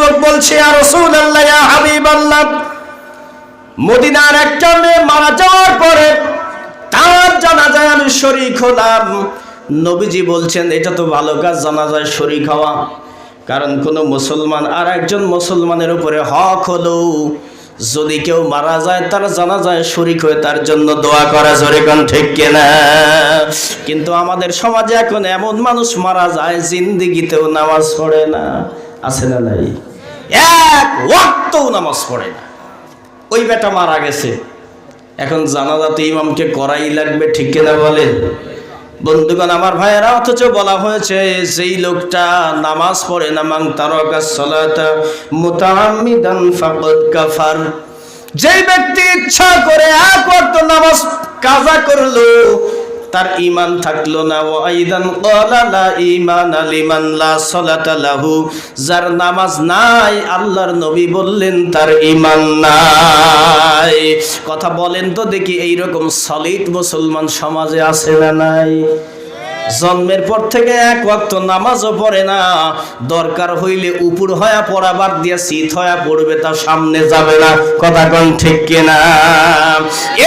যুবক বলছে, ইয়া রাসূলুল্লাহ, ইয়া হাবিবাল্লাহ, মদিনার একটা মেয়ে মারা যাওয়ার পরে তার জানাজায় আমি শরীক হলাম। নবীজি বলছেন, এটা তো ভালো কাজ, জানাজায় শরীক হওয়া। কারণ কোন মুসলমান আর একজন মুসলমানের উপরে হক হলো যদি কেউ মারা যায় তার জানাজায় শরীক হয়ে তার জন্য দোয়া করা, জোরে কোন ঠিক কিনা? কিন্তু আমাদের সমাজে এখন এমন মানুষ মারা যায় জিন্দেগিতেও নামাজ পড়ে না, আছে না নাই? এক ওয়াক্তও নামাজ পড়ে না। ওই বেটা মারা গেছে, এখন জানাজাতে ইমামকে করাই লাগবে, ঠিক কিনা বলেন? বন্ধুগণ আমার ভাইয়েরা, অথচ বলা হয়েছে যেই লোকটা নামাজ পড়ে না, মান তারাকাস সালাতা মুতাআম্মিদান ফাকাদ কাফার, যেই ব্যক্তি ইচ্ছা করে এক ওয়াক্ত নামাজ কাজা করলো তার ঈমান থাকলো না। ওয়া আইদান ক্বালা লা ঈমানা লিমান লা সালাতা লাহু, যার নামাজ নাই আল্লাহর নবী বললেন তার ঈমান নাই। কথা বলেন তো দেখি, এইরকম সলিড মুসলমান সমাজে আছে না নাই? জন্মের পর থেকে এক ওয়াক্ত নামাজও পড়ে না, দরকার হইলে উপর হয়া পড়া বাদ দিয়া শীত হয়া পড়বে, তার সামনে যাবে না, কথা কোন ঠিক কিনা?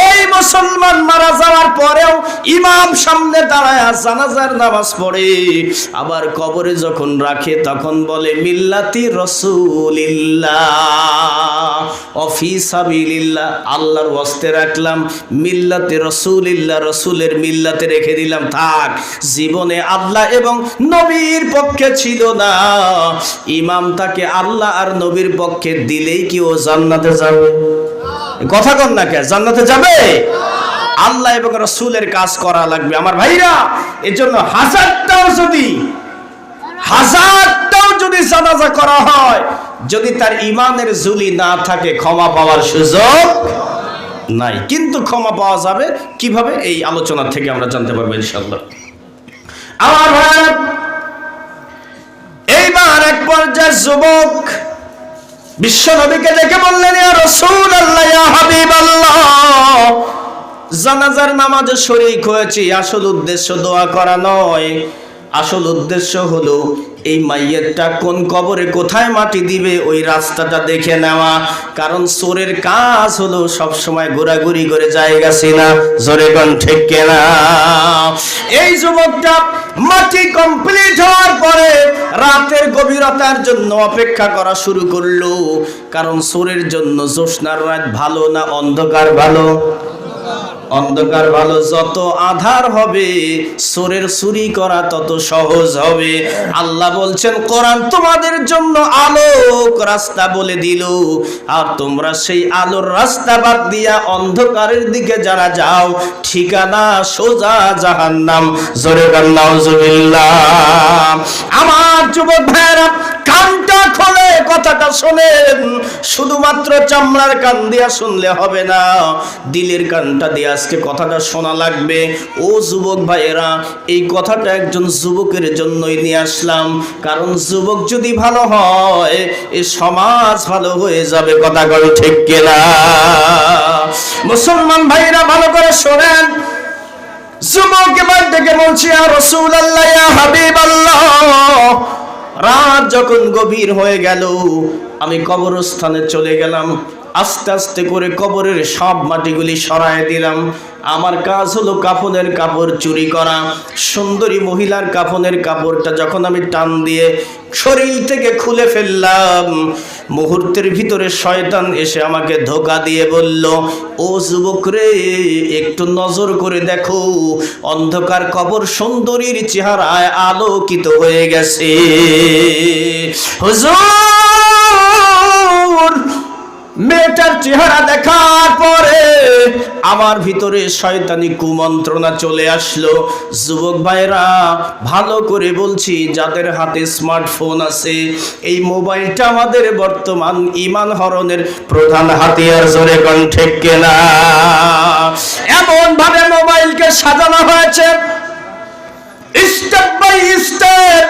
এই মুসলমান মারা যাওয়ার পরেও ইমাম সামনে দাঁড়ায় জানাজার নামাজ পড়ে, আবার কবরে যখন রাখে তখন বলে মিল্লাতি রাসূলিল্লাহ ওয়া ফি সাবিলিল্লাহ, আল্লাহর ওয়াস্তে রাখলাম, মিল্লাতে রাসূলিল্লাহ, রাসূলের মিল্লাতে রেখে দিলাম, থাক। জীবনে আল্লাহ এবং নবীর পক্ষে ছিল না, ইমাম তাকে আল্লাহ আর নবীর পক্ষে দিলেই কি ও জান্নাতে যাবে? কথা কন না কে, জান্নাতে যাবে? আল্লাহ এবং রাসূলের কাজ করা লাগবে আমার ভাইরা। এজন্য হাজারটাও যদি জানাজা করা হয়, যদি তার ঈমানের ঝুলি না থাকে ক্ষমা পাওয়ার সুযোগ নাই। কিন্তু ক্ষমা পাওয়া যাবে কিভাবে, এই আলোচনা থেকে আমরা জানতে পারবো ইনশাআল্লাহ। আমার ভাই, এইবার এক পর্যায়ে যুবক বিশ্ব নবীকে দেখে বললেন, ইয়া রাসূলুল্লাহ, ইয়া হাবিবাল্লাহ, জানাজার নামাজে শরীক হয়েছি, আসল উদ্দেশ্য দোয়া করা নয়, আসল উদ্দেশ্য হলো এই মাইয়েরটা কোন কবরে কোথায় মাটি দিবে ওই রাস্তাটা দেখে নেওয়া। কারণ চোরের কাজ হলো সব সময় ঘোরাঘুরি করে জায়গা চেনা, জোরে কোন ঠিক কিনা? এই যুবকটা মাটি কমপ্লিট হওয়ার পরে রাতের গভীরতার জন্য অপেক্ষা করা শুরু করলো। কারণ চোরের জন্য জ্যোৎস্নার রাত ভালো না অন্ধকার ভালো? অন্ধকার ভালো। যত আধার হবে চোরের চুরি করা তত সহজ হবে। আল্লাহ বলছেন, কোরআন তোমাদের জন্য আলোক রাস্তা বলে দিল, আর তোমরা সেই আলোর রাস্তা বাদ দিয়া অন্ধকারের দিকে যারা যাও, ঠিকানা সোজা জাহান্নাম, জোরে বলেন নাউজুবিল্লাহ। আমার যুবক ভাইরা, কানটা খোলে কথাটা শোনেন। শুধুমাত্র চামড়ার কান দিয়া শুনলে হবে না, দিলের কানটা দিয়ে আজকে কথাটা শোনা লাগবে। ও যুবক ভাইয়েরা, এই কথাটা একজন যুবকের জন্যই নিয়ে আসলাম। কারণ যুবক যদি ভালো হয় এই সমাজ ভালো হয়ে যাবে, কথা বল ঠিক কিনা? মুসলমান ভাইরা ভালো করে শোনেন। যুবক এবার ডেকে বলছি, ইয়া রাসূলুল্লাহ, ইয়া হাবিবাল্লাহ, রাত যখন গভীর হয়ে গেল আমি কবরস্থানে চলে গেলাম। আস্তে আস্তে করে কবরের সব মাটিগুলি সরায় দিলাম। আমার কাজ হলো কাফনের কাপড় চুরি করা। সুন্দরী মহিলার কাফনের কাপড়টা যখন আমি টান দিয়ে শরীর থেকে খুলে ফেললাম, মুহূর্তের ভিতরে শয়তান এসে আমাকে ধোঁকা দিয়ে বলল, ও যুবক রে, একটু নজর করে দেখো, অন্ধকার কবর সুন্দরীর চেহারায় আলোকিত হয়ে গেছে। হুজুর, মেয়েটার চেহারা দেখার পরে আমার ভিতরে শয়তানি কুমন্ত্রণা চলে আসলো। যুবক ভাইরা ভালো করে বলছি, যাদের হাতে স্মার্টফোন আছে, এই মোবাইলটা আমাদের বর্তমান ঈমান হরণের প্রধান হাতিয়ার, জোরে কোন ঠিক কিনা? এমন ভাবে মোবাইলকে সাজানো হয়েছে, স্টেপ বাই স্টেপ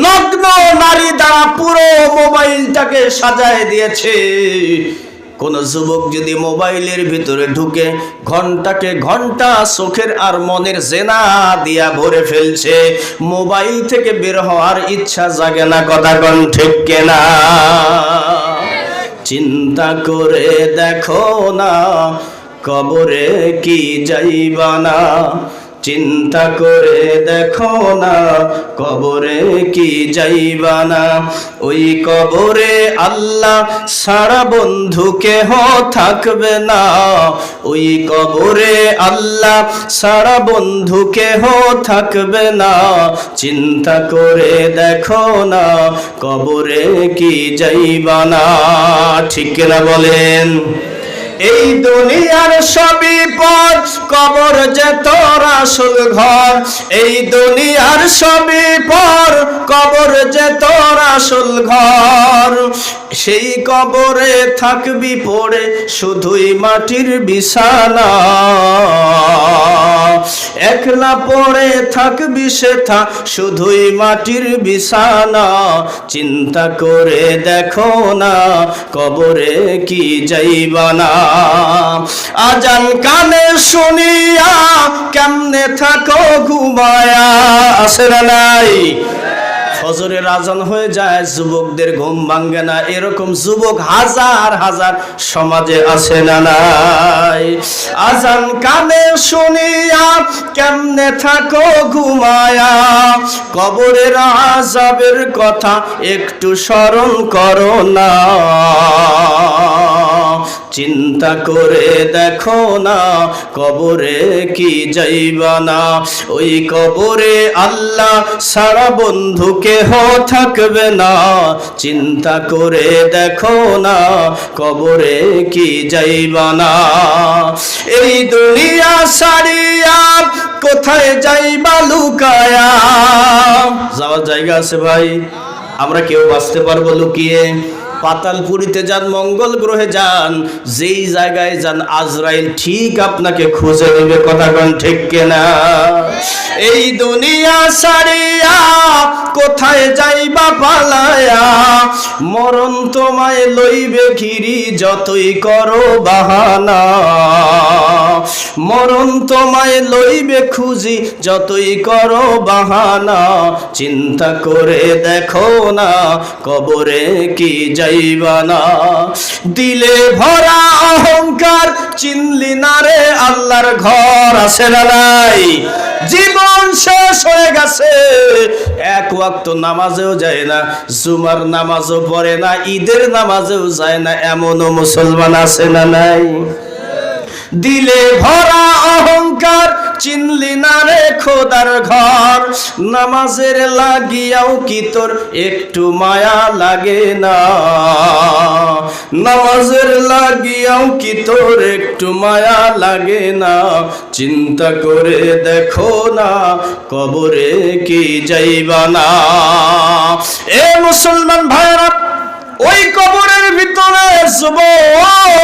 নগ্ন নারী দ্বারা পুরো মোবাইলটাকে সাজায় দিয়েছে। কোন যুবক যদি মোবাইলের ভিতরে ঢুকে ঘন্টাকে ঘন্টা চোখের আর মনের জেনা দিয়া ভরে ফেলছে, মোবাইল থেকে বের হওয়ার ইচ্ছা জাগে না, কথা কোন ঠিক কিনা? চিন্তা করে দেখো না কবরে কি যাইবা না, চিন্তা করে দেখো না কবরে কি যাইবা না। ওই কবরে আল্লাহ সারা বন্ধু কেহ থাকবে না, ওই কবরে আল্লাহ সারা বন্ধু কেহ থাকবে না। চিন্তা করে দেখো না কবরে কি যাইবা না। ঠিক কিনা বলেন? এই দুনিয়ার সবই পর, কবর যে তোর আসল ঘর। এই দুনিয়ার সবই পর, কবর যে তোর আসল ঘর। সেই কবরে থাকবি পড়ে শুধুই মাটির বিছানা, একলা পড়ে থাকবি সেথা শুধুই মাটির বিছানা। চিন্তা করে দেখো না কবরে কি যাইবা না। আজান কানে শুনিয়া কেমনে থাকো ঘুমায়া, আছে না নাই? ফজরের আজান হয়ে যায়, যুবকদের ঘুম ভাঙ্গে না, এরকম যুবক হাজার হাজার সমাজে আছে না নাই? আজান কানে শুনিয়া কেমনে থাকো ঘুমায়া, কবরের আযাবের কথা একটু স্মরণ করো না। চিন্তা করে দেখো না কবরে কি যাইবা না। ওই কবরে আল্লাহ সারা বন্ধু কেহ থাকবে না। চিন্তা করে দেখো না কবরে কি যাইবা না। এই দুনিয়া ছাড়িয়া কোথায় যাইবা লুকায়া? যাওয়ার জায়গা আছে ভাই? আমরা কেউ বাঁচতে পারবো লুকিয়ে? পাতালপুরীতে যান, মঙ্গল গ্রহে যান, যেই জায়গায় যান আজরাইল ঠিক আপনাকে খুঁজে নেবে। কথা কোন ঠিক কিনা? এই দুনিয়া ছাড়িয়া কোথায় যাইবা পালায়া, মরণ তোমায় লইবে ঘিরি যতই করো বাহানা। মরণ তোমায় লইবে খুঁজি যতই করো বাহানা। চিন্তা করে দেখো না কবরে কি যাইবা না। দিলে ভরা অহংকার, চিনলি না রে আল্লাহর ঘর, আছে না নাই? জীবন শেষ হয়ে গেছে, এক ওয়াক্ত নামাজেও যায় না, জুমার নামাজও পড়ে না, ঈদের নামাজেও যায় না, এমনও মুসলমান আছে না নাই? দিলে ভরা অহংকার, চিনলি না রে খোদার ঘর। নামাজের লাগিয়াও কি তোর একটু মায়া লাগে না? নামাজের লাগিয়াও কি তোর একটু মায়া লাগে না? চিন্তা করে দেখো না কবরে কি যাইবা না। এ মুসলমান ভাইরা, ওই কবরের ভিতরে যুবক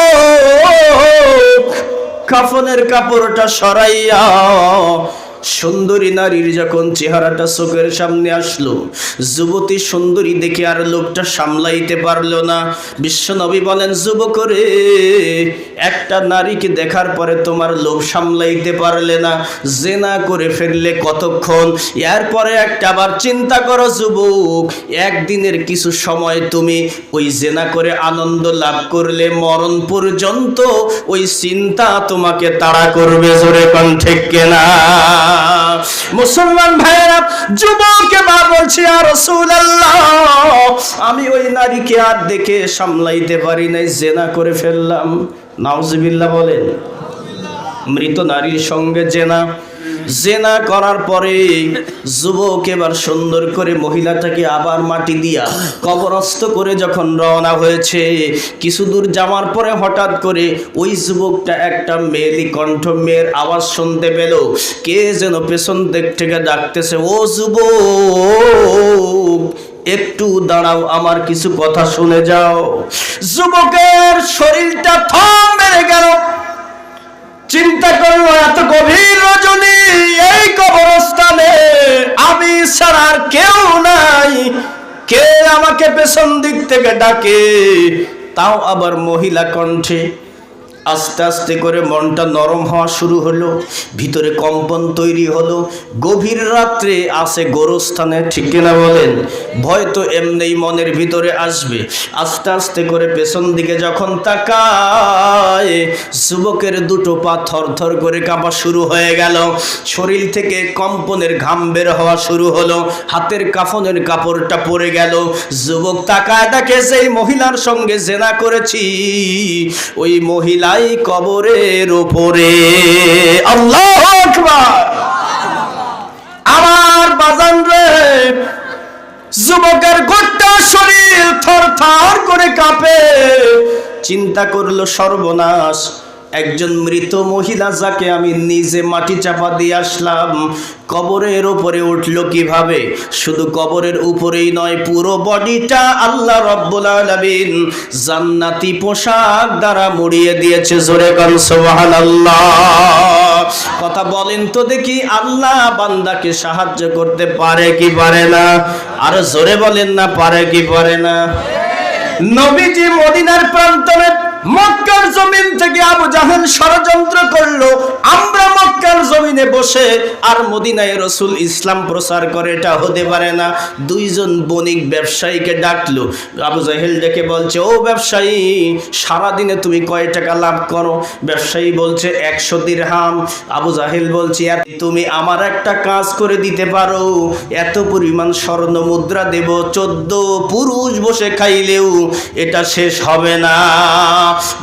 কাফনের কাপড়টা সরাইয়া সুন্দরী নারীর যখন চেহারাটা চোখের সামনে আসলো, যুবতী সুন্দরী দেখে আর লোকটা সামলাইতে পারলো না। বিশ্বনবী বলেন, যুবক রে, একটা নারীকে দেখার পরে তোমার লোভ সামলাইতে পারলে না, জেনা করে ফেললে কতক্ষণ? এরপরে একটা আবার চিন্তা করো যুবক, একদিনের কিছু সময় তুমি ওই জেনা করে আনন্দ লাভ করলে, মরণ পর্যন্ত ওই চিন্তা তোমাকে তাড়া করবে। জোরে কোন ঠিক কিনা? মুসলমান ভাইরা, যুবককে বা বলছি, আর রাসূলুল্লাহ, আমি ওই নারীকে আর দেখে সামলাইতে পারি নাই, জেনা করে ফেললাম। নাউজুবিল্লাহ বলেন। মৃত নারীর সঙ্গে জেনা, জেনা করার পরে যুবক এবার সুন্দর করে মহিলাটাকে আবার মাটি দিয়া কবরস্থ করে যখন রওনা হয়েছে, কিছু দূর যাওয়ার পরে হঠাৎ করে ওই যুবকটা একটা মেয়েলি কণ্ঠ, মেয়ের আওয়াজ শুনতে পেল। কে যেন পেছন দিক থেকে ডাকতেছে, ও যুবক একটু দাঁড়াও, আমার কিছু কথা শুনে যাও। যুবকের শরীরটা থম মেরে গেল। চিন্তা করলো, এত গভীর রজনী, এই কবরস্থানে আমি ছাড়া আর কেউ নাই, কে আমাকে পেছন দিক থেকে ডাকে, তাও আবার মহিলা কণ্ঠে। আস্তে আস্তে করে মনটা নরম হওয়া শুরু হলো, ভিতরে কম্পন তৈরি হলো। গভীর রাত্রে আসে গোরস্থানে, ঠিক কিনা বলেন? ভয় তো এমনিই মনের ভিতরে আসবে। আস্তে আস্তে করে পেছন দিকে যখন তাকায়, যুবকের দুটো পা থরথর করে কাঁপা শুরু হয়ে গেল, শরীর থেকে কম্পনের ঘাম বের হওয়া শুরু হলো, হাতের কাফনের কাপড়টা পড়ে গেল। যুবক তাকায় দেখে সেই মহিলার সঙ্গে জেনা করেছি, ওই মহিলাই কবরের উপরে। আল্লাহু আকবার। আমার বাজান রে, যুবকের গোটা শরীর থরথর করে কাঁপে। চিন্তা করলো সর্বনাশ, একজন মৃত মহিলা যাকে আমি নিজে মাটি চাপা দিয়ে আসলাম, কবরের উপরে উঠলো কিভাবে? শুধু কবরের উপরেই নয়, পুরো বডিটা আল্লাহ রাব্বুল আলামিন জান্নাতি পোশাক দ্বারা মুড়িয়ে দিয়েছে। জোরে কান সুবহানাল্লাহ। কথা বলেন তো দেখি, আল্লাহ বান্দাকে সাহায্য করতে পারে কি পারে না? আর জোরে বলেন না, পারে কি পারে না? নবীজি মদিনার প্রান্তরে মক্কার জমিন থেকে আবু জাহেল ষড়যন্ত্র করলো, আমরা মক্কার জমিনে বসে আর মদিনায় রাসূল ইসলাম প্রচার করে, এটা হতে পারে না। দুইজন বণিক ব্যবসায়ীকে ডাকলো। আবু জাহেল ডেকে বলছে, ও ব্যবসায়ী, সারাদিনে তুমি কয় টাকা লাভ করো? ব্যবসায়ী বলছে 100 দিরহাম। আবু জাহেল বলছে, আর তুমি আমার একটা কাজ করে দিতে পারো, এত পরিমাণ স্বর্ণ মুদ্রা দেব, 14 পুরুষ বসে খাইলেও এটা শেষ হবে না।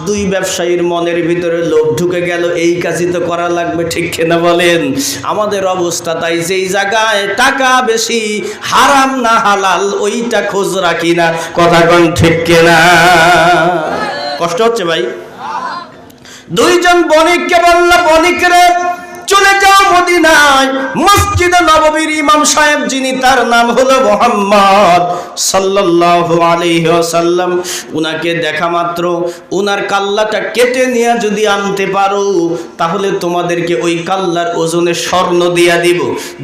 দুই ব্যবসায়ীর মনের ভিতরে লোভ ঢুকে গেল, এই কাজই তো করা লাগবে, ঠিক কিনা বলেন? আমাদের অবস্থা তাই, যেই জায়গায় টাকা বেশি, হারাম না হালাল ওইটা খোঁজ রাখি না। কথা কোন ঠিক কিনা? কষ্ট হচ্ছে ভাই? দুইজন বণিককে বলল, বণিক রে, চলে যাও মদিনায়, মসজিদে নববীর ইমাম সাহেব যিনি, তার নাম হলো মুহাম্মদ সাল্লাল্লাহু আলাইহি ওয়াসাল্লাম, উনাকে দেখা মাত্র উনার কাল্লাটা কেটে নিয়ে যদি আনতে পারো, তাহলে তোমাদেরকে ওই কাল্লার ওজনে স্বর্ণ দিয়া দিব।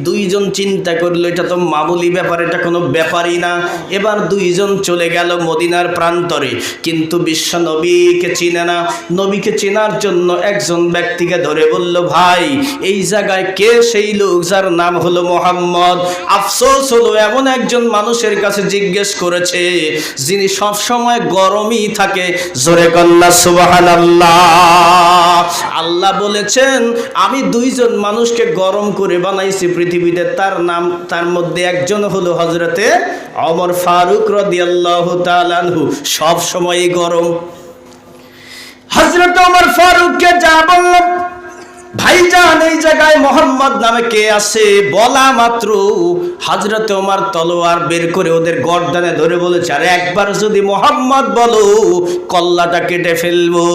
দুইজন চিন্তা করলো, এটা তো মামুলি ব্যাপার, এটা কোনো ব্যাপারই না। এবার দুইজন চলে গেল মদিনার প্রান্তরে, কিন্তু বিশ্ব নবীকে চিনে না। নবীকে চেনার জন্য একজন ব্যক্তিকে ধরে বলল, ভাই, এই জায়গায় কে সেই লোক যার নাম হলো মুহাম্মদ? আফসোস হলো, এমন একজন মানুষের কাছে জিজ্ঞেস করেছে যিনি সব সময় গরমই থাকে। জোরে কন্না সুবহানাল্লাহ। আল্লাহ বলেছেন, আমি দুইজন মানুষকে গরম করে বানাইছি পৃথিবীতে, তার মধ্যে একজন হলো হযরতে ওমর ফারুক রাদিয়াল্লাহু তাআলা আনহু, সব সময়ই গরম। হযরত ওমর ফারুককে যা বলল, ভাইজান, এই জায়গায় মোহাম্মদ নামে কে আছে? বলা মাত্র হযরত ওমর তলোয়ার বের করে ওদের গর্দানে ধরে বলেছে, আরে একবার যদি মোহাম্মদ বলো, কল্লাটা কেটে ফেলবো।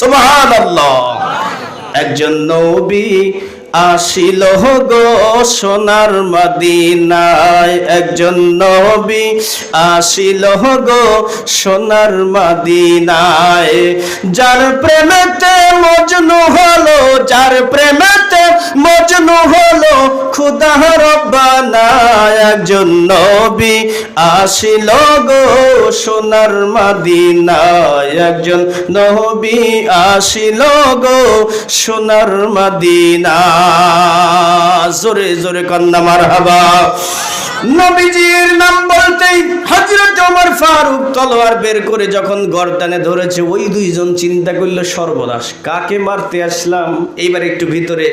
সুবহানাল্লাহ। একজন নবী আসিল গো সোনার মদিনায়, একজন নবী আসিল গো সোনার মদিনায়, যার প্রেমেতে মজনু হলো, যার প্রেমেতে মজনু হলো খুদা রব্বানা। একজন নবী আসিল গো সোনার মদিনায়, একজন নবী আসিল গো সোনার মদিনা। জোরে জোরে কন্না মারহাবা। নবীজির নাম বলতেই হযরত ওমর ফারুক তলোয়ার বের করে যখন গর্দানে ধরেছে, ওই দুইজন চিন্তা করলো, সর্বনাশ, কাকে মারতে আসলাম? এইবার একটু ভিতরে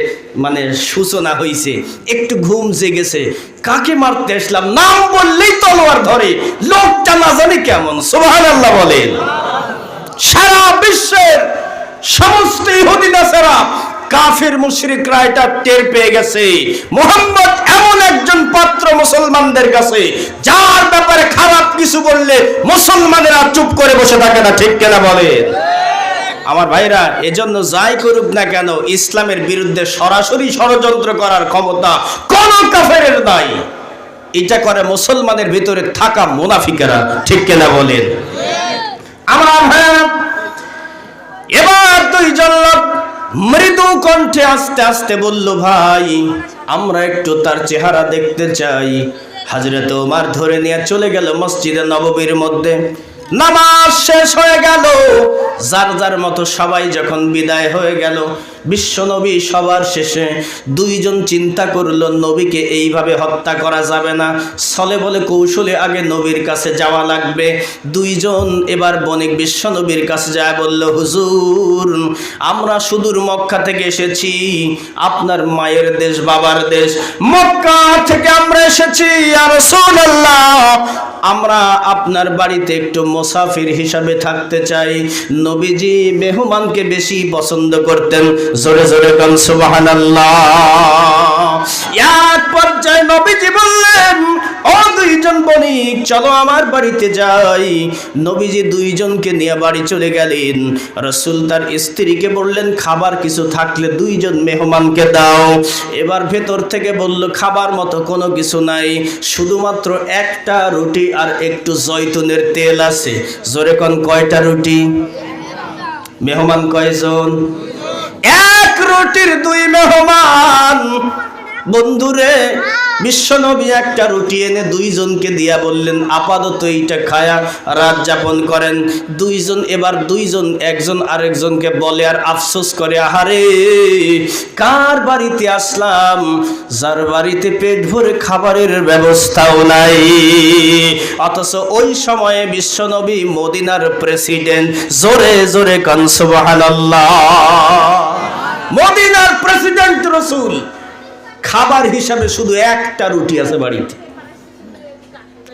মানে সূচনা হইছে, একটু ঘুম জেগেছে। কাকে মারতে আসলাম? নাম বললেই তলোয়ার ধরে, লোকটা না জানি কেমন। সুবহানাল্লাহ বলেন। সারা বিশ্বের সমস্ত ইহুদি নাসারা, কাফের মুশরিকরা এটা টের পেয়ে গেছে, মুহাম্মদ এমন একজন পাত্র মুসলমানদের কাছে, যার ব্যাপারে খারাপ কিছু বললে মুসলমানেরা চুপ করে বসে থাকে না, ঠিক কিনা বলে? আমার ভাইরা, এজন্য যাই করুক না কেন, ইসলামের বিরুদ্ধে সরাসরি ষড়যন্ত্র করার ক্ষমতা কোন কাফেরের নাই। এটা করে মুসলমানের ভিতরে থাকা মুনাফিকেরা, ঠিক কিনা বলেন? আমার ভাইরা, এবার দুইজন লোক মৃদু কণ্ঠে আস্তে আস্তে বলল, ভাই, আমরা একটু তার চেহারা দেখতে চাই। হযরত ওমর ধরে নিয়ে চলে গেল মসজিদে নববীর মধ্যে। নামাজ শেষ হয়ে গেল, যার যার মতো সবাই যখন বিদায় হয়ে গেল, বিশ্বনবী সবার শেষে দুইজন চিন্তা করলো নবীকে এইভাবে হত্যা করা যাবে না, ছলে বলে কৌশলে আগে নবীর কাছে যাওয়া লাগবে। দুইজন এবার বণিক বিশ্বনবীর কাছে যায়, বলল, হুজুর, আমরা সুদূর মক্কা থেকে এসেছি, আপনার মায়ের দেশ বাবার দেশ মক্কা থেকে আমরা এসেছি, ইয়া রাসূলুল্লাহ, আমরা আপনার বাড়িতে একটু মুসাফির হিসাবে থাকতে চাই। নবীজি মেহমানকে বেশি পছন্দ করতেন। জোরে জোরে কান সুবহানাল্লাহ। এক পর্যায়ে নবীজি বললেন, ও দুইজন বণিক, চলো আমার বাড়িতে যাই। নবীজি দুইজনকে নিয়ে বাড়ি চলে গেলেন। রাসূল তার স্ত্রীকে বললেন, খাবার কিছু থাকলে দুইজন মেহমানকে দাও। এবার ভেতর থেকে বলল, খাবার মতো কোনো কিছু নাই, শুধুমাত্র একটা রুটি আর একটু জয়তুনের তেল আছে। জোরে কোন, কয়টা রুটি? মেহমান কয়জন? এক রুটির দুই মেহমান। বন্ধুরে, বিশ্বনবী একটা রুটি এনে দুইজনকে দিয়া বললেন, আপাতত এইটা খায়া রাত যাপন করেন। দুইজন এবার একজন আরেকজনকে বলে আর আফসোস করে, আহারে, কার বাড়িতে আসলাম যার বাড়িতে পেট ভরে খাবারের ব্যবস্থাও নাই। অথচ ওই সময়ে বিশ্বনবী মদিনার প্রেসিডেন্ট। জোরে জোরে কান সুবহানাল্লাহ। মদিনার প্রেসিডেন্ট রাসূল, খাবার হিসাবে শুধু একটা রুটি আছে বাড়িতে।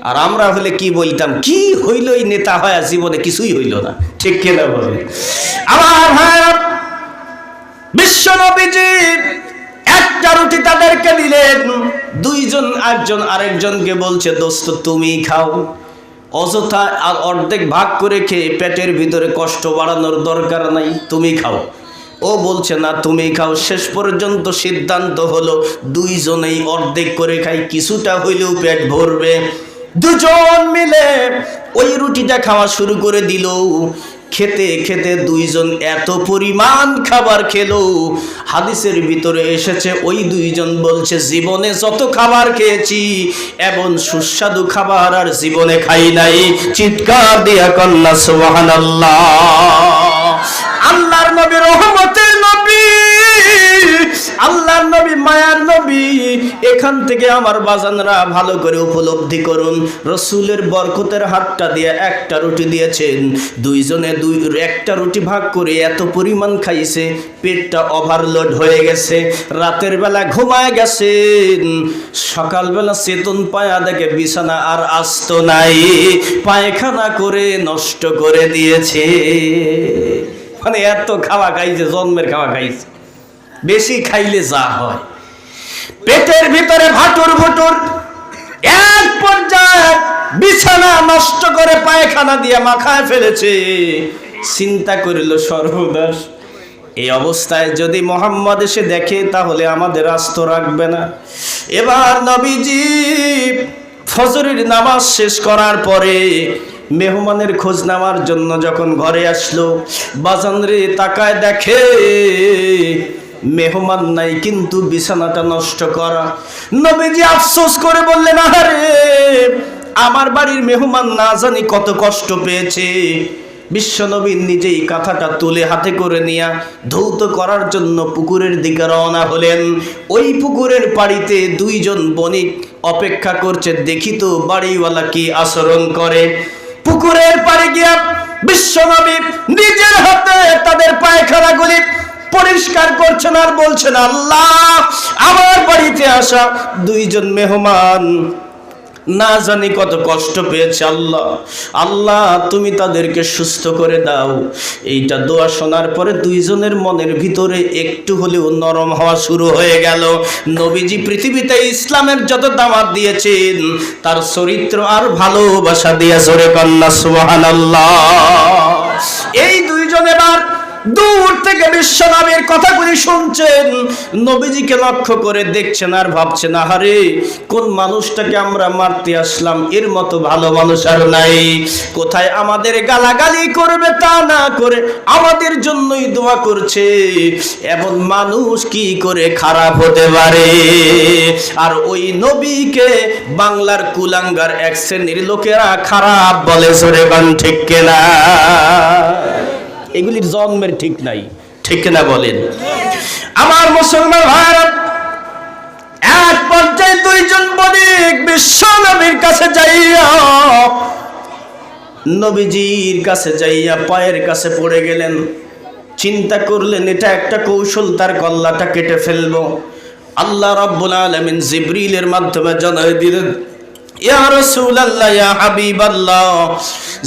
আর আমরা হলে কি বলতাম, কি হইল, এই নেতা হয় জীবনে কিছুই হইল না। ঠিক কিনা বলে? আমার ভাইরা, বিশ্বনবীজি একটা রুটি তাদেরকে দিলেন। দুইজন একজন আরেকজনকে বলছে, দোস্ত তুমি খাও, অযথা আর অর্ধেক ভাগ করে খেয়ে পেটের ভিতরে কষ্ট বাড়ানোর দরকার নাই, তুমি খাও। ও বলছে না, তুমি খাও। শেষ পর্যন্ত সিদ্ধান্ত হলো দুইজনেই অর্ধেক করে খাই, কিছুটা হইলেও পেট ভরবে। দুজন মিলে ওই রুটিটা খাওয়া শুরু করে দিল। খেতে খেতে দুইজন এত পরিমাণ খাবার খেলো, হাদিসের ভিতরে এসেছে ওই দুইজন বলছে, জীবনে যত খাবার খেয়েছি এমন সুস্বাদু খাবার আর জীবনে খাই নাই। চিৎকার দিয়া কন্যা সুবহানাল্লাহ। আল্লাহর নবী রহমতের নবী, আল্লাহর নবী মায়ার নবী। এখান থেকে আমার বাজানরা ভালো করে উপলব্ধি করুন, রসুলের বরকতের হাতটা দিয়ে একটা রুটি দিয়েছেন। দুইজনে একটা রুটি ভাগ করে এত পরিমাণ খাইছে, পেটটা ওভারলোড হয়ে গেছে। রাতের বেলা ঘুমায় গেছেন, সকালবেলা চেতন পায়া দেখে বিছানা আর আস্ত নাই, পায়খানা করে নষ্ট করে দিয়েছে। মানে এত খাওয়া খাইছে, জন্মের খাওয়া খাইছে। বেশি খাইলে যা হয়, পেটের ভিতরে ভাটুর ভুটুর। এক পর্যায়ে বিছানা নষ্ট করে পায়খানা দিয়ে মাখায় ফেলেছে। চিন্তা করিল সর্বদাস, এই অবস্থায় যদি মোহাম্মদ এসে দেখে তাহলে আমাদের আস্ত রাখবে না। এবার নবীজি ফজরের নামাজ শেষ করার পরে মেহমানের খোঁজ নেওয়ার জন্য যখন ঘরে আসলো, বাজানরে তাকায় দেখে মেহমান নাই, কিন্তু বিছানাটা নষ্ট করা। নবীজি আফসোস করে বললেন, আরে আমার বাড়ির মেহমান না জানি কত কষ্ট পেয়েছে। বিশ্বনবী নিজেই কাঁথাটা তুলে হাতে করে নিয়ে ধৌত করার জন্য পুকুরের দিকে রওনা হলেন। ওই পুকুরের পাড়িতে দুইজন বণিক অপেক্ষা করছে, দেখি তো বাড়িওয়ালা কি আচরণ করে। পুকুরের পাড়ে গিয়া বিশ্বনবী নিজের হাতে তাদের পায়খানাগুলি পরিষ্কার করছেন আর বলছেন, আল্লাহ, আমার বাড়িতে আসা দুইজন মেহমান না জানি কত কষ্ট পেয়েছে, আল্লাহ, আল্লাহ তুমি তাদেরকে সুস্থ করে দাও। এইটা দোয়া শোনার পরে দুইজনের মনের ভিতরে একটু হলেও নরম হওয়া শুরু হয়ে গেল। নবীজি পৃথিবীতে ইসলামের যত দাওয়াত দিয়েছেন, তার চরিত্র আর ভালোবাসা দিয়ে জোরে কন্যা সুবহানাল্লাহ। এই দুইজন এবার দূর থেকে বিশ্ব নবীর কথাগুলি শুনছেন, নবীজিকে লক্ষ্য করে দেখছেন আর ভাবছেন, আহারে কোন মানুষটাকে আমরা মারতে আসলাম, এর মতো ভালো মানুষ আর নাই। কোথায় আমাদের গালাগালি করবে তা না করে আমাদের জন্যই দোয়া করছে, এমন মানুষ কি করে খারাপ হতে পারে? আর ওই নবীকে বাংলার কুলাঙ্গার এক শ্রেণীর লোকেরা খারাপ বলে, জোরে গান ঠিক কিনা? এগুলির জন্মের ঠিক নাই, ঠিক কিনা বলেন? আমার মুসলমান ভাইরা, এক পর্যায়ে দুইজন বণিক বিশ্ব নবীর কাছে যাইয়া, নবীজির কাছে যাইয়া পায়ের কাছে পড়ে গেলেন। চিন্তা করলেন এটা একটা কৌশল, তার গলাটা কেটে ফেলবো। আল্লাহ রাব্বুল আলামিন জিবরিলের মাধ্যমে জানাই দিলেন, ইয়া রাসূলুল্লাহ, ইয়া হাবিবাল্লাহ,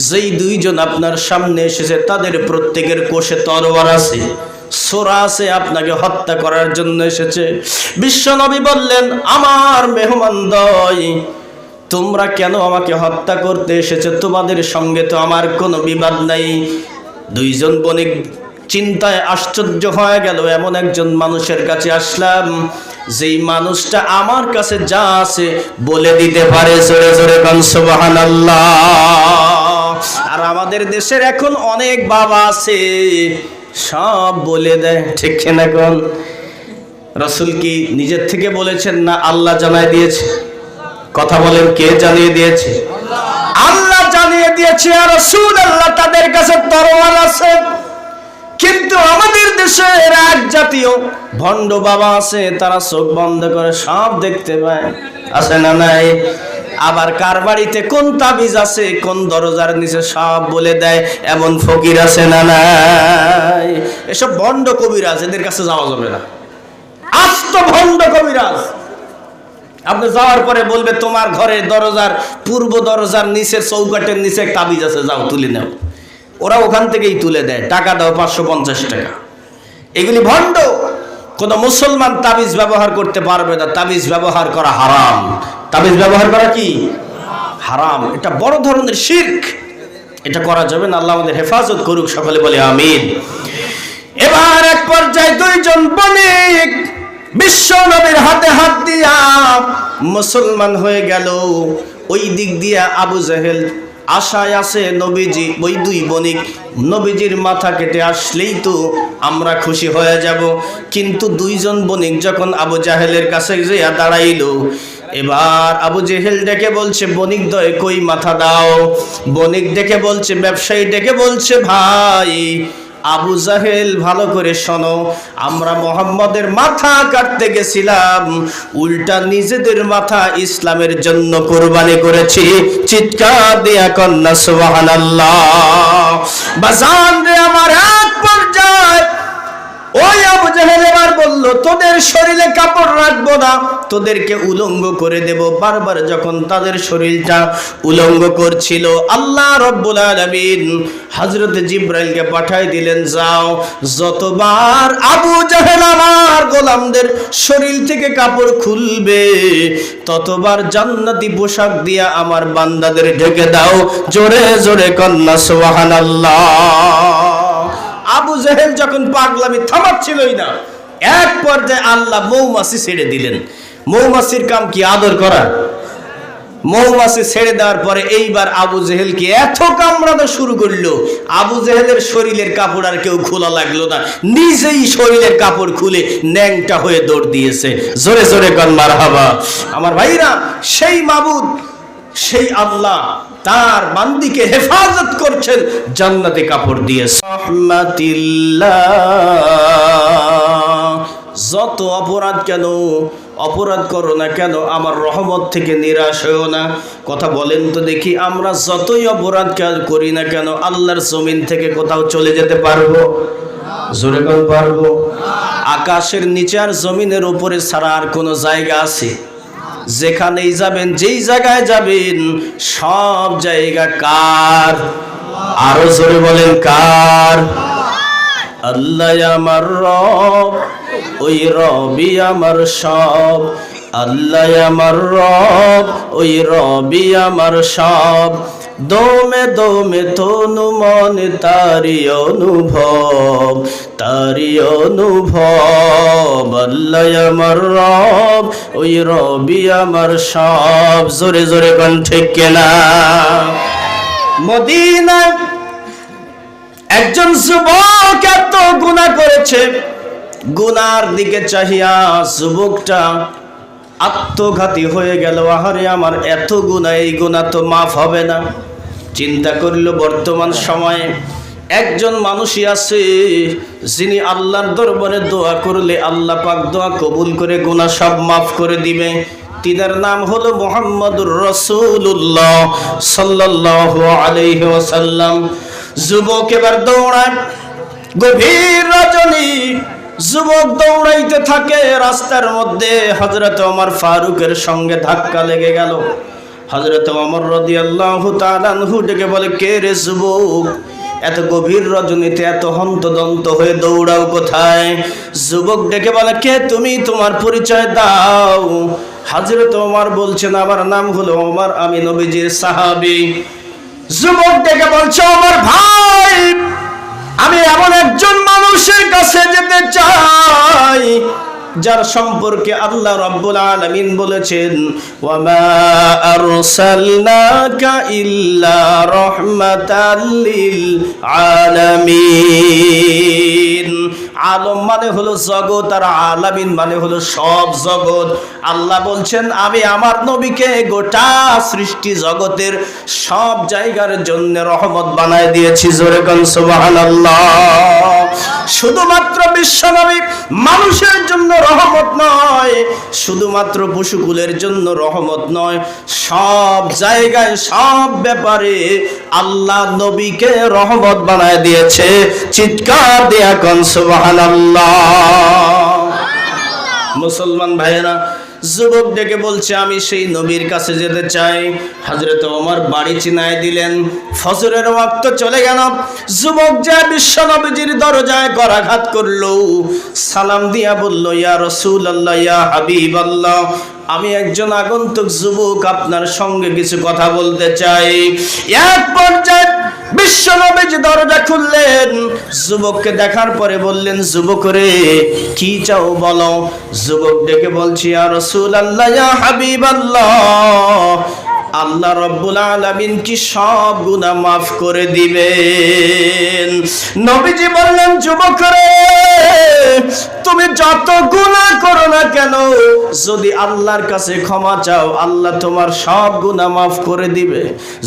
যেই দুইজন আপনার সামনে এসেছে তাদের প্রত্যেকের কোষে তরোয়ার আছে, ছোরা আছে, আপনাকে হত্যা করার জন্য এসেছে। বিশ্বনবী বললেন, আমার মেহমানদ্বয়, তোমরা কেন আমাকে হত্যা করতে এসেছো? তোমাদের সঙ্গে তো আমার কোনো বিবাদ নাই। দুইজন বণিক চিন্তায় আশ্চর্য হয়ে গেল, এমন একজন মানুষের কাছে আসলাম যেই মানুষটা আমার কাছে যা আছে বলে দিতে পারে, জোরে জোরে গান সুবহানাল্লাহ। আর আমাদের দেশের এখন অনেক বাবা আছে, সব বলে দেয়, ঠিক না? কোন রাসূল কি নিজের থেকে বলেছেন না আল্লাহ জানাই দিয়েছে? কথা বলেন, কে জানিয়ে দিয়েছে? আল্লাহ জানিয়ে দিয়েছে। আর রাসূলুল্লাহ তাদের কাছে তরোয়ার আছে। কিন্তু আমাদের দেশে এক জাতীয় ভণ্ড বাবা আছে, তারা চোখ বন্ধ করে সব দেখতে পায়, আছে না নাই? আবার কার বাড়িতে কোন তাবিজ আছে, কোন দরজার নিচে সব বলে দেয়, এমন ফকির আছে না নাই? এসব ভণ্ড কবিরাজ, এদের কাছে যাওয়া যাবে না। আস্ত ভণ্ড কবিরাজ। আপনি যাওয়ার পরে বলবে তোমার ঘরের দরজার পূর্ব দরজার নিচে চৌকাটের নিচে তাবিজ আছে, যাও তুলে নাও। ওরা ওখান থেকেই তুলে দেয়, টাকা দাও 550 টাকা। এগুলি ভণ্ড। কোন মুসলমান তাবিজ ব্যবহার করতে পারবে না, তাবিজ ব্যবহার করা হারাম। তাবিজ ব্যবহার করা কি হারাম, এটা বড় ধরনের শিরক, এটা করা যাবে না। আল্লাহ আমাদের হেফাজত করুক, সকলে বলে আমিন। এবার এক পর্যায়ে দুইজন বণিক বিশ্ব নবীর হাতে হাত দিয়া মুসলমান হয়ে গেল। ওই দিক দিয়া আবু জাহেল আশায় আছে নবীজি, ওই দুই বণিক নবীজির মাথা কেটে আসলেই তো আমরা খুশি হয়ে যাব। কিন্তু দুইজন বণিক যখন আবু জাহেলের কাছে যেয়া দাঁড়াইলো, এবার আবু জেহেল ডেকে বলছে, বণিক দয় কই মাথা দাও। বণিক ডেকে বলছে, ব্যবসায়ী ডেকে বলছে, ভাই আবু জাহেল ভালো করে শোনো, আমরা মুহাম্মদের মাথা কাটতে গেছিলাম, উল্টা নিজেদের মাথা ইসলামের জন্য কুরবানি করেছি। চিৎকার দিয়া কন্যা সুবহানাল্লাহ। বাজান রে আমার, এক পর্যায়ে ওই আবু জাহেল এবার বলল, তোদের শরীরে কাপড় রাখবো না, তোদেরকে উলঙ্গ করে দেব। বারবার যখন তাদের শরীরটা উলঙ্গ করছিল, আল্লাহ রাব্বুল আলামিন হযরত জিবরাইলকে পাঠাই দিলেন, যাও যতবার আবু জাহেল আমার গোলামদের শরীর থেকে কাপড় খুলবে, ততবার জান্নাতি পোশাক দিয়া আমার বান্দাদের ঢেকে দাও। জোরে জোরে কন্যা সুবহানাল্লাহ। আবু জাহেল যখন পাগলামি থামাচ্ছিলই না, এক পর্যায়ে আল্লাহ মৌমাছি ছেড়ে দিলেন। মৌমাছির কাম কি আদর করা? মৌমাছি ছেড়ে দেওয়ার পরে এইবার আবু জেহেলকে এত কামড়ানো শুরু করলো, আবু জেহেলের শরীরের কাপড় আর কেউ খোলা লাগলো না, নিজেই শরীরের কাপড় খুলে ন্যাংটা হয়ে দৌড় দিয়েছে। জোরে জোরে কান মারহাবা। আমার ভাইরা, সেই মাবুদ, সেই আল্লাহ তার বান্দিকে হেফাজত করছেন জান্নাতি কাপড় দিয়ে। যত অপরাধ কেন অপরাধ করো না কেন, আমার রহমত থেকে নিরাশ হও না। কথা বলেন তো দেখি, আমরা যতই অপরাধ করি না কেন আল্লাহর জমিন থেকে কোথাও চলে যেতে পারবো? জোরে কোন পারবো? আকাশের নিচে আর জমিনের উপরে ছাড়া আর কোনো জায়গা আছে? যেখানেই যাবেন, যেই জায়গায় যাবেন, সব জায়গা কার? আরো জোরে বলেন, কার? আল্লাহ আমার রব, ওই রবি আমার সব। আল্লাহ আমার রব, ওই রবি আমার সব। দমে দমে তনু মন তারি অনুভব, তারি অনুভব। আল্লাহ আমার রব, ওই রবি আমার সব। জোরে জোরে কোন ঠিক কিনা? মদিনায় একজন যুবক এত গুনাহ করেছে, গুনার দিকে চাহিয়া যুবকটা আত্মঘাতী হয়ে গেল। আহারে আমার এত গুনাহ, এই গুনাহ তো মাফ হবে না। চিন্তা করল বর্তমান সময়ে একজন মানুষই আছে যিনি আল্লাহর দরবারে দোয়া করলে আল্লাহ পাক দোয়া কবুল করে গুনাহ সব মাফ করে দিবে। তিনার নাম হলো মুহাম্মদুর রাসূলুল্লাহ সাল্লাল্লাহু আলাইহি ওয়াসাল্লাম। যুবক এবার দৌড়ায়, গভীর রজনী যুবক দৌড়াইতে থাকে। রাস্তার মধ্যে হযরত ওমর ফারুকের সঙ্গে ধাক্কা লেগে গেল। হযরত ওমর রাদিয়াল্লাহু তাআলা আনহু ডেকে বলে, কে রে যুবক, এত গভীর রজনীতে এত হন্তদন্ত হয়ে দৌড়াও কোথায়? যুবক ডেকে বলে, কে তুমি, তোমার পরিচয় দাও। হযরত ওমর বলছেন, আমার নাম হলো ওমর, আমি নবীজির সাহাবী। যুবক ডেকে বলছে, ওমর ভাই, আমি এমন একজন মানুষের কাছে যেতে চাই যার সম্পর্কে আল্লাহ রাব্বুল আলামিন বলেছেন, ওয়া মা আরসালনাকা ইল্লা রাহমাতাল লিল আলামিন। আলম মানে হলো জগৎ, আর আলামিন মানে হলো সব জগৎ। আল্লাহ বলছেন, আমি আমার নবীকে গোটা সৃষ্টি জগতের সব জায়গার জন্য রহমত বানায় দিয়েছি। জোরে কোন সুবহানাল্লাহ। শুধুমাত্র বিশ্বনবী মানুষের জন্য রহমত নয়, শুধুমাত্র পশুকুলের জন্য রহমত নয়, সব জায়গায় সব ব্যাপারে আল্লাহ নবীকে রহমত বানায় দিয়েছে। চিৎকার দেয়া কোন সুবহানাল্লাহ। মুসলমান ভাইয়েরা, যুবক ডেকে বলছে, আমি সেই নবীর কাছে যেতে চাই। হযরত ওমর বাড়ি চিনায় দিলেন। ফজরের ওয়াক্ত চলে গেল। যুবক যায় বিশ্ব নবীজির দরজায় করাঘাত করলো, সালাম দিয়া বলল, ইয়া রাসূলুল্লাহ, ইয়া হাবিবাল্লাহ, আমি একজন আগন্তুক যুবক, আপনার সঙ্গে কিছু কথা বলতে চাই। এক পর্যায়ে বিশ্ব নবীজি দরজা খুললেন। যুবককে দেখার পরে বললেন, যুবক রে, কি চাও বলো। যুবক ডেকে বলছি, ইয়া রাসূলুল্লাহ, ইয়া হাবিবাল্লাহ, আল্লাহ রাব্বুল আলামিন কি সব গুনাহ মাফ করে দিবেন? নবীজি বললেন, যুবক রে, তুমি যত গুনাহ করো না কেন, যদি আল্লাহর কাছে ক্ষমা চাও, আল্লাহ তোমার সব গুনাহ মাফ করে দিবে।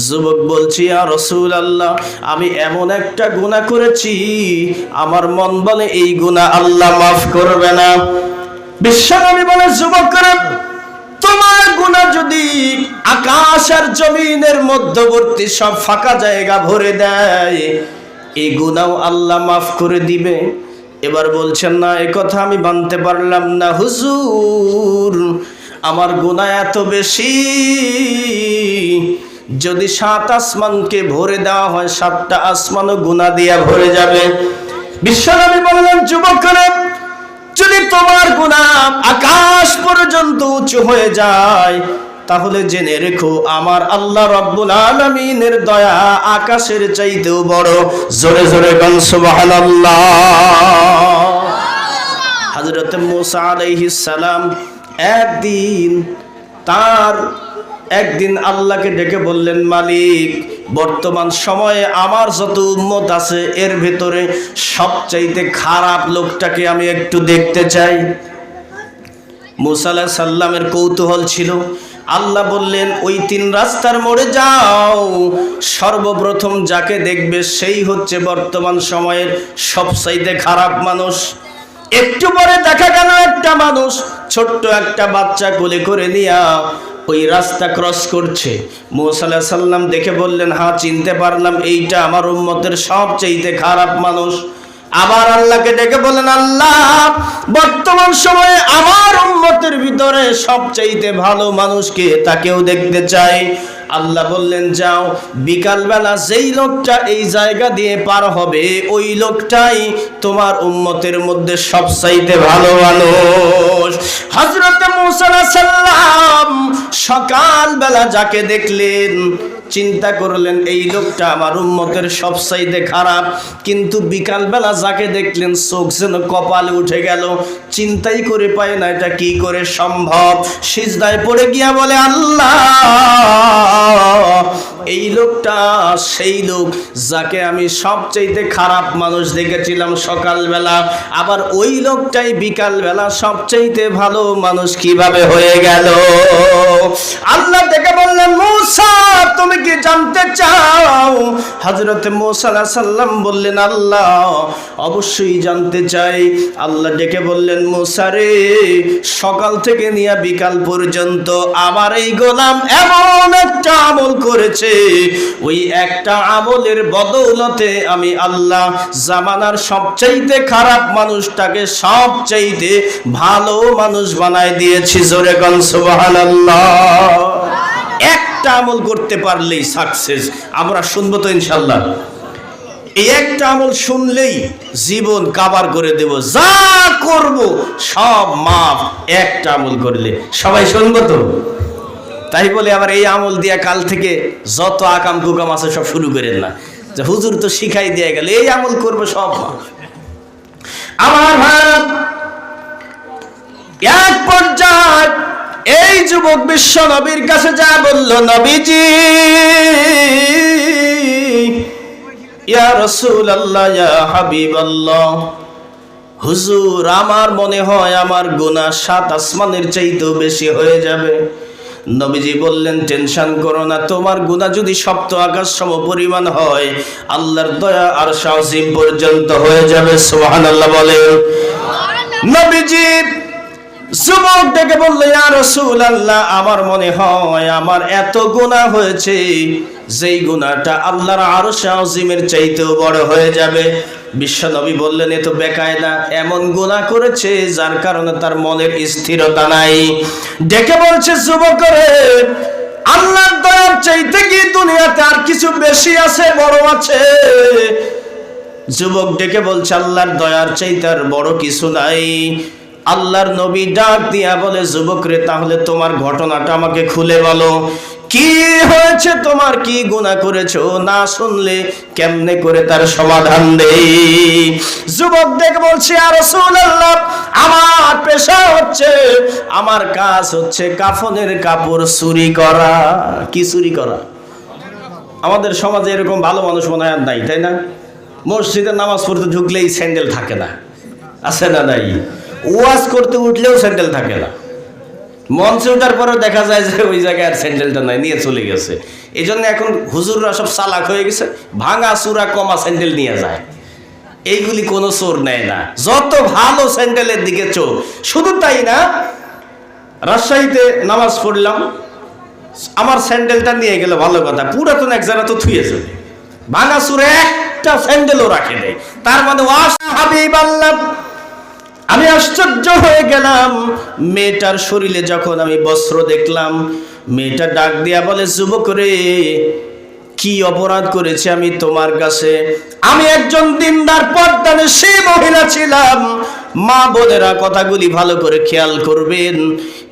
যুবক বলছি, ইয়া রাসূলুল্লাহ, আমি এমন একটা গুনাহ করেছি, আমার মন বলে এই গুনাহ আল্লাহ মাফ করবে না। বিশ্বনবী বলে, যুবক রে, তোমার গুনাহ যদি আকাশ আর জমিনের মধ্যবর্তী সব ফাঁকা জায়গা ভরে দেয়, এই গুনাহ আল্লাহ মাফ করে দিবে। এবার বলছেন, না, এ কথা আমি মানতে পারলাম না হুজুর, আমার গুনাহ এত বেশি, যদি 7 আসমানকে ভরে দেওয়া হয়, 7টা আসমানও গুনাহ দিয়া ভরে যাবে। বিশ্বনবী বললেন, যুবক রে, যদি তোমার গুনাহ আকাশ পর্যন্ত উঁচু হয়ে যায়, তাহলে জেনে রেখো আমার আল্লাহ রাব্বুল আলামিনের দয়া আকাশের চাইতেও বড়। জোরে জোরে কোন সুবহানাল্লাহ। হযরত মুসা আলাইহিস সালাম একদিন আল্লাহকে ডেকে বললেন, মালিক, বর্তমান সময়ে আমার যত উম্মত আছে এর ভেতরে সবচাইতে খারাপ লোকটাকে আমি একটু দেখতে চাই। মুসা আলাইহিস সালামের কৌতূহল ছিল। আল্লাহ বললেন, ওই 3 রাস্তার মোড়ে যাও, সর্বপ্রথম যাকে দেখবে সেই হচ্ছে বর্তমান সময়ের সবচাইতে খারাপ মানুষ। একটু পরে দেখা গেল একটা মানুষ ছোট্ট একটা বাচ্চা কোলে করে নিয়া ওই রাস্তা ক্রস করছে। মুসা আলাইহিস সালাম দেখে বললেন, হ্যাঁ, চিনতে পারলাম, এইটা আমার উম্মতের সবচাইতে খারাপ মানুষ। আবার আল্লাহকে ডেকে বলেন, আল্লাহ, বর্তমান সময়ে আমার উম্মতের ভিতরে সবচাইতে ভালো মানুষকে, তাকেও দেখতে চাই। আল্লাহ বললেন, যাও, বিকালবেলা যেই লোকটা এই জায়গা দিয়ে পার হবে, ওই লোকটাই তোমার উম্মতের মধ্যে সবচাইতে ভালো মানুষ। হযরত মুসা আলাইহিস সালাম সকালবেলা যাকে দেখলেন, চিন্তা করলেন এই লোকটা আমার উম্মতের সবচাইতে খারাপ, কিন্তু বিকালবেলা যাকে দেখলেন চোখ যেন কপালে উঠে গেল, চিন্তাই করে পায় না এটা কি করে সম্ভব। সিজদায় পড়ে গিয়া বলে, আল্লাহ, এই লোকটা সেই লোক যাকে আমি সবচাইতে খারাপ মানুষ দেখেছিলাম সকালবেলা, আবার ওই লোকটাই বিকালবেলা সবচাইতে ভালো মানুষ কিভাবে হয়ে গেল। আল্লাহ থেকে বললেন, মূসা তুমি কি জানতে চাও? হযরত মূসা আলাইহিস সালাম বললেন, আল্লাহ অবশ্যই জানতে চাই। আল্লাহ ডেকে বললেন, মূসা রে, সকাল থেকে নিয়ে বিকাল পর্যন্ত আমার এই গোলাম এমন একটা আমল করেছে, ওই একটা আমলের বদৌলতে আমি আল্লাহ জামানার সবচাইতে খারাপ মানুষটাকে সবচাইতে ভালো মানুষ বানায় দিয়েছি। জোরে গান সুবহানাল্লাহ। একটা আমল করতে পারলেই সাকসেস। আমরা শুনবো তো ইনশাআল্লাহ? এই একটা আমল শুনলেই জীবন কাবার করে দেব, যা করব সব মাফ, একটা আমল করলে। সবাই শুনবো তো? তাই বলে আবার এই আমল দিয়া কাল থেকে যত আকাম কুকাম আছে সব শুরু করেন না, যে হুজুর তো শিখাই দিয়ে গেল এই আমল করবো সব মাফ। আমার ভাই, এক পর্যায়ে এই যুবক বিশ্ব নবীর কাছে যা বলল, নবীজি, ইয়া রাসূলুল্লাহ, ইয়া হাবিবাল্লাহ, হুজুর আমার মনে হয় আমার গুনাহ 7 আসমানের চাইতেও বেশি হয়ে যাবে। নবীজি বললেন, টেনশন করো না, তোমার গুনাহ যদি 7 আকাশ সম পরিমাণ হয়, আল্লাহর দয়া আরশ আজিম পর্যন্ত হয়ে যাবে। সুবহানাল্লাহ বলেন। নবীজি যুবক ডেকে বলল, ইয়া রাসূলুল্লাহ, আমার মনে হয় আমার এত গুনাহ হয়েছে যেই গুনাহটা আল্লাহর আরশ আজিমের চাইতেও বড় হয়ে যাবে। বিশ্বনবী বললেন, এ তো বেকায়দা, এমন গুনাহ করেছে যার কারণে তার মনের স্থিরতা নাই। ডেকে বলছে, যুবক রে, আল্লাহর দয়ার চাইতে কি দুনিয়াতে আর কিছু বেশি আছে, বড় আছে? যুবক ডেকে বলছে, আল্লাহর দয়ার চাইতে আর বড় কিছু নাই। আল্লাহর নবী ডাক দিয়া বলে, যুবক রে, তাহলে তোমার ঘটনাটা আমাকে খুলে বলো, কি হয়েছে তোমার, কি গুনাহ করেছো? না শুনলে কেমনে করে তার সমাধান দেই? যুবক দেখে বলছে, ইয়া রাসূলুল্লাহ, আমার পেশা হচ্ছে, আমার কাজ হচ্ছে কাফনের কাপড় চুরি করা। কি চুরি করা? আমাদের সমাজে এরকম ভালো মানুষ মনে হয় নাই, তাই না? মসজিদে নামাজ পড়তে ঢুকলেই স্যান্ডেল থাকে না, আছে না নাই? ওয়াজ করতে উঠলেও স্যান্ডেল থাকে না, মঞ্চে ওঠার পরেও দেখা যায় যে ওই জায়গায় আর স্যান্ডেলটা নাই, নিয়ে চলে গেছে। এই জন্য এখন হুজুররা সব চালাক হয়ে গেছে, ভাঙা চূড়া কমা স্যান্ডেল নিয়ে যায়। এইগুলি কোনো চোর নেয় না, যত ভালো স্যান্ডেলের দিকে চোর। শুধু তাই না, রাজশাহীতে নামাজ পড়লাম, আমার স্যান্ডেলটা নিয়ে গেল, ভালো কথা, পুরাতন এক জায়গা তো থুয়ে যাবে, ভাঙা চূড়া একটা স্যান্ডেলও রাখে নেই। তার মানে হাবিবাল্লাহ, আমি আশ্চর্য হয়ে গেলাম। মেয়েটার শরীরে যখন আমি বস্ত্র দেখলাম, মেয়েটা ডাক দিয়া বলে, যুবক রে, কি অপরাধ করেছি আমি তোমার কাছে? আমি একজন দিনদার পর্দানিশী মহিলা ছিলাম। মা বোনেরা কথাগুলি ভালো করে খেয়াল করবেন।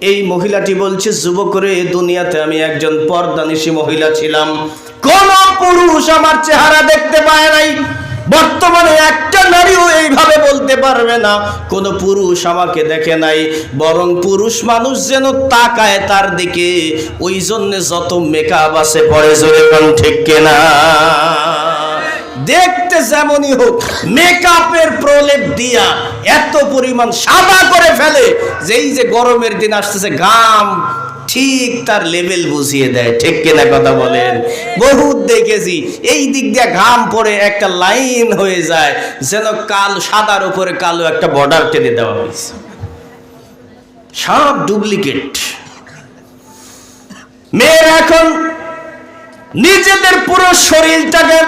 এই মহিলাটি বলছে, যুবক রে, দুনিয়াতে আমি একজন পর্দানিশী মহিলা ছিলাম, কোন পুরুষ আমার চেহারা দেখতে পায় নাই। বর্তমানে একটা নারীও এইভাবে বলতে পারবে না কোন পুরুষ আমাকে দেখে নাই, বরং পুরুষ মানুষ যেন তাকায় তার দিকে, ওই জন্য যত মেকআপ আছে পরে, জোরে কোন ঠিক কিনা? দেখতে যেমনই হোক, মেকআপের প্রলেপ দিয়া এত পরিমাণ সাদা করে ফেলে যে এই যে গরমের দিন আসতেছে, ঘাম ঠিক তার লেভেল বুঝিয়ে দেয়। ঠিক কিনা কথা বলেন? বহুত দেখেছি, এই দিক দিয়ে ঘাম পড়ে একটা লাইন হয়ে যায়, যেন কালো সাদার উপরে কালো একটা বর্ডার টেনে দেওয়া হয়েছে। সব ডুপ্লিকেট। মেয়েরা এখন নিজেদের পুরো শরীরটাকে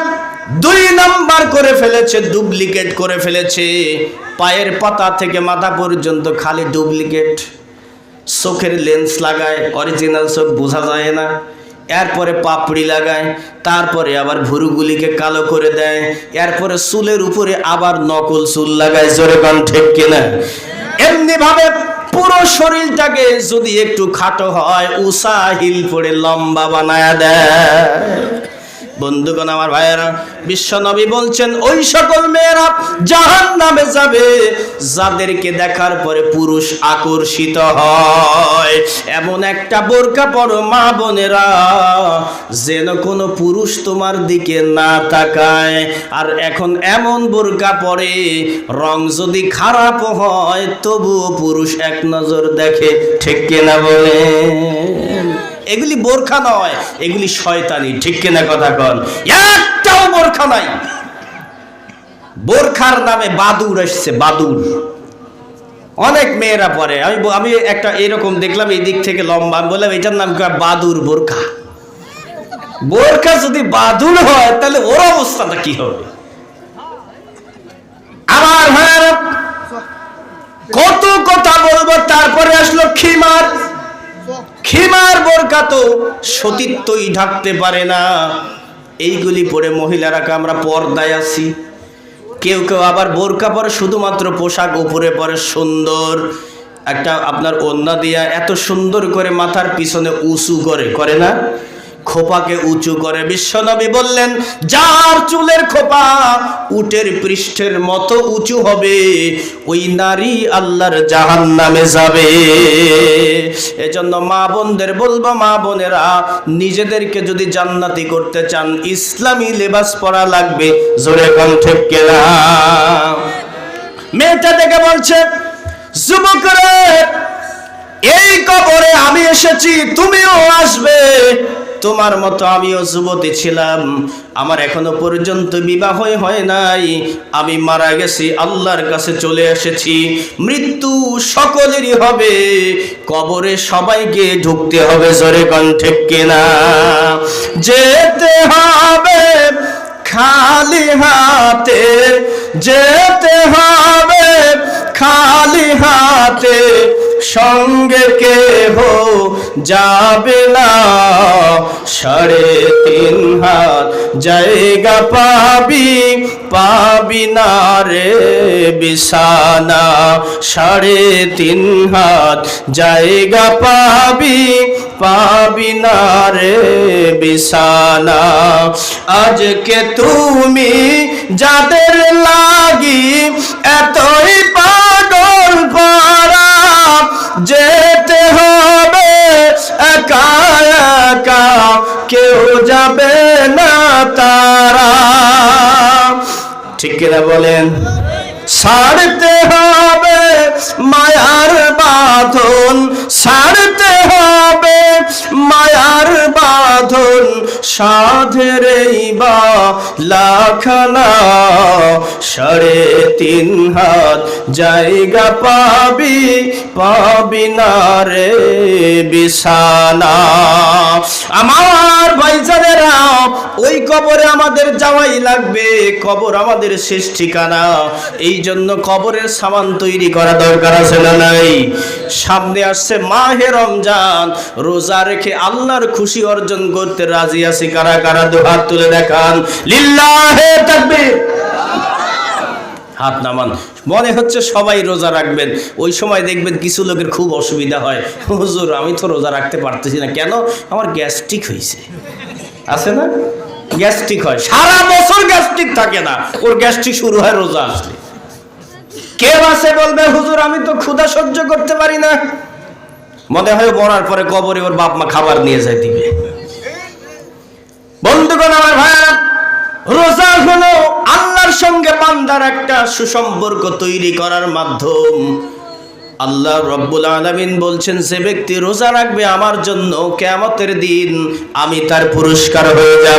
2 নাম্বার করে ফেলেছে, ডুপ্লিকেট করে ফেলেছে। পায়ের পাতা থেকে মাথা পর্যন্ত খালি ডুপ্লিকেট। চোখের লেন্স লাগায়, অরিজিনাল চোখ বোঝা যায় না। এরপরে পাপড়ি লাগায়, তারপরে আবার ভুরুগুলিকে কালো করে দেয়, এরপরে চুলের উপরে আবার নকল চুল লাগায়। জোরে গান ঠিক কিনা? এমনি ভাবে পুরো শরীরটাকে যদি একটু খাটো হয় উষা হিল পড়ে লম্বা বানায়া দেয়। বন্ধুগণ আমার ভাইয়েরা, বিশ্ব নবী বলছেন ওই সকল মেয়েরা জাহান্নামে যাবে যাদেরকে দেখার পরে পুরুষ আকর্ষিত হয়। এমন একটা বোরকা পরো মা বোনেরা, যেন কোনো পুরুষ তোমার দিকে না তাকায়। আর এখন এমন বোরকা পরে রং যদি খারাপ হয় তবুও পুরুষ এক নজর দেখে, ঠিক কিনা বলেন? এগুলি বোরখা নয়, এগুলি শয়তানি, ঠিক কিনা কথা কন? একটাও বোরখা নাই। বোরখার নামে বাদুর আসছে, বাদুর। অনেক মেয়েরা পরে, আমি একটা এরকম দেখলাম এই দিক থেকে লম্বা, আমি বললাম এটার নাম কি? বাদুর বোরখা। বোরখা যদি বাদুর হয় তাহলে ওর অবস্থাটা কি হবে? আমার ভাইয়েরা, কত কথা বলবো, তারপরে আসলো খিমার। খিমার বোরকা তো সতীত্বই ঢাকতে পারে না। এইগুলি পরে মহিলারা আমরা পর্দায় আছি। কেউ কেউ আবার বোরকা পরে শুধুমাত্র পোশাক উপরে পরে সুন্দর একটা আপনার ওড়না দিয়া এত সুন্দর করে মাথার পিছনে উঁচু করে না, খোপাকে উঁচু করে। বিশ্বনবী বললেন যার চুলের খোপা উটের পৃষ্ঠের মতো উঁচু হবে ওই নারী আল্লাহর জাহান্নামে যাবে। এজন্য মা বোনদের বলবো, মা বোনেরা নিজেদেরকে যদি জান্নাতি করতে চান ইসলামী লেবাস পরা লাগবে। জোরে কোন ঠিক কিনা? মেয়েটা দেখে বলছে যুবকরে, এই কবরে আমি এসেছি, তুমিও আসবে। তোমার মতো আমিও যুবতী ছিলাম, আমার এখনো পর্যন্ত বিবাহ হয় নাই, আমি মারা গেছি, আল্লাহর কাছে চলে এসেছি। মৃত্যু সকলেরই হবে, কবরে সবাইকে ঢুকতে হবে। জোরে কোন ঠিক কিনা? যেতে হবে খালি হাতে, যেতে হবে খালি হাতে, সঙ্গে কেহ যাবে না। 3.5 হাত জায়গা পাবি না রে বিছানা। 3.5 হাত জায়গা পাবি না রে বিছানা। আজকে তুমি যাদের লাগি এতই পাগল পারা, যেতে হবে একা একা, কেউ যাবে না তারা। ঠিক কিনা বলেন? ছাড়তে হবে মায়ার বাঁধন, ছাড়তে হবে মায়ার বাঁধন, সাধের বা লাখানা। 3.5 হাত জায়গা পাবি না রে বিছানা। আমার ভাইজানেরা, ওই কবরে আমাদের যাওয়াই লাগবে, কবর আমাদের শেষ ঠিকানা। এই জন্য কবরের সামান তৈরি করা দরকার আছে না নাই? সামনে আসছে মাহে রমজান, রোজা রেখে আল্লাহর খুশি অর্জন করতে রাজি আছি কারা কারা? দু হাত তুলে দেখান। লিল্লাহে তাকবীর। হাত নামান। মনে হচ্ছে সবাই রোজা রাখবেন, ওই সময় দেখবেন কিছু লোকের খুব অসুবিধা হয়, হুজুর আমি তো রোজা রাখতে পারতেছি না। কেন? আমার গ্যাস্ট্রিক হয়েছে। আছে না? গ্যাস্ট্রিক হয়, সারা বছর গ্যাস্ট্রিক থাকে না, ওর গ্যাস্ট্রিক শুরু হয় রোজা আসলে। কেউ আছে বলবে হুজুর আমি তো ক্ষুধা সহ্য করতে পারি না। মনে হয় মরার পরে কবরে ওর বাপ মা খাবার নিয়ে যায় দিবে। বন্ধুগণ আমার ভাইরা, রোজা হলো আল্লাহর সঙ্গে বান্দার একটা সুসম্পর্ক তৈরি করার মাধ্যম। আল্লাহ রব্বুল আলামিন বলছেন যে ব্যক্তি রোজা রাখবে আমার জন্য কিয়ামতের দিন আমি তার পুরস্কার হয়ে যাব।